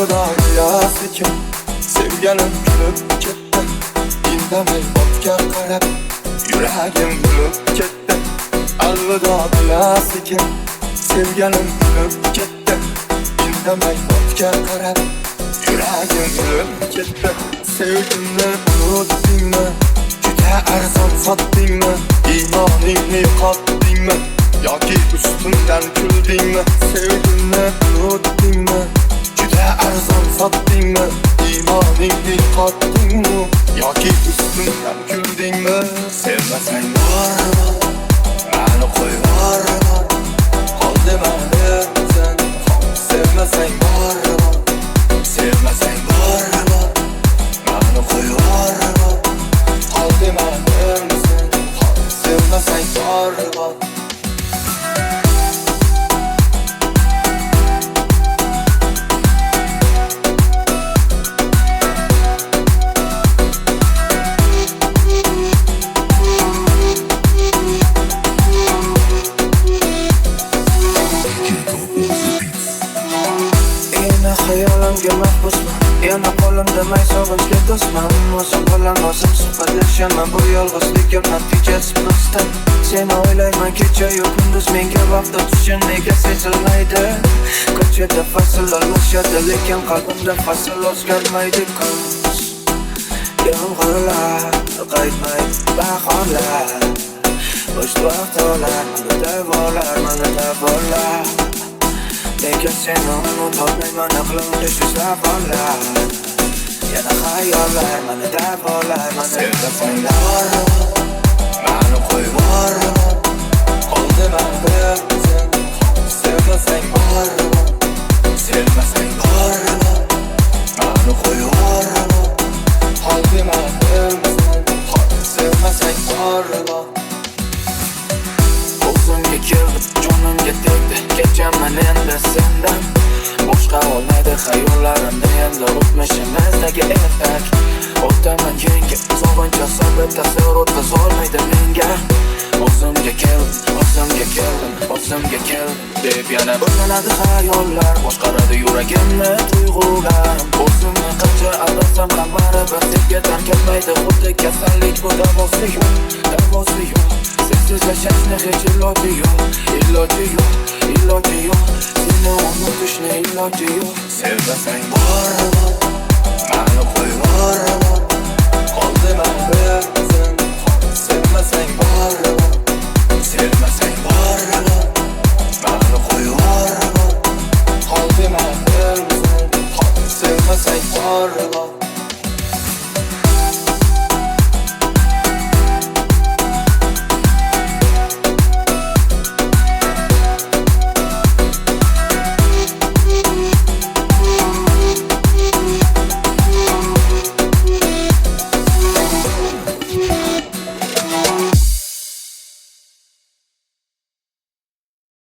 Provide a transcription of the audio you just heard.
algıda sekin sevganim kulib ketdi. Indamay ortga qarab yuragim kulib ketdi. Algıda sekin sevganim kulib ketdi. Indamay ortga qarab yuragim kulib ketdi. Sevgimni unutdingmi? Juda arzon sotdingmi? İymoningni yo'qotdingmi? Yoki ustimdan kuldingmi? Sevgimni unutdingmi? Juda arzon sotdingmi? İymoningni yo'qotdingmi? Yoki ustimdan kuldingmi? Sevmasang bormi? Meni qo'yib yuborma. Qoldi meni sen. Sevmasang bormi? Sevmasang bormi? Meni qo'yib yuborma. Qoldi meni sen. Sevmasang bormi? Hayolimga mahbusman, yana qo'limda may sog'inchga do'stman. O'zim bilan o'zim suhbatlashaman, bu yolg'izlikka natijasi pastdan. Seni o'ylayman kecha-yu kunduz, menga vaqt o'tishi nega sezilmaydi? Ko'chada fasl almashadi, lekin qalbimda fasl o'zgarmaydi. Kuz yomg'irlar qaytmaydi, bahorlar bo'sh vaqtlar meni davolar. Nega seni unutolmayman, aqlimda shu savollar. Yana xayollar meni davolar. Sevmasang bormi? Meni qo'yib yuborma. Qoldi meni sen. Sevmasang bormi? Sevmasang bormi? Meni qo'yib yuborma. Qoldi meni sen. Sevmasang bormi? O'zimga keldim, jonimga tegdi, kechaman endi sendan. Boshqa olmaydi xayollarimda endi o'tmishimizdagi ertak. O'taman yengi, sog'inch asobi ta'sir o'tkazolmaydi menga. O'zimga keldim deb yana bo'lanadi xayollar. Boshqaradi yuragimni tuyg'ular. O'zimni qancha aldasam ham baribir senga tark etmaydi. Xuddi kasallik, bu davosi yo'q. Sensiz yashashni hech iloji yo'q. Seni unutishni iloji yo'q. Sevmasang bormi? Meni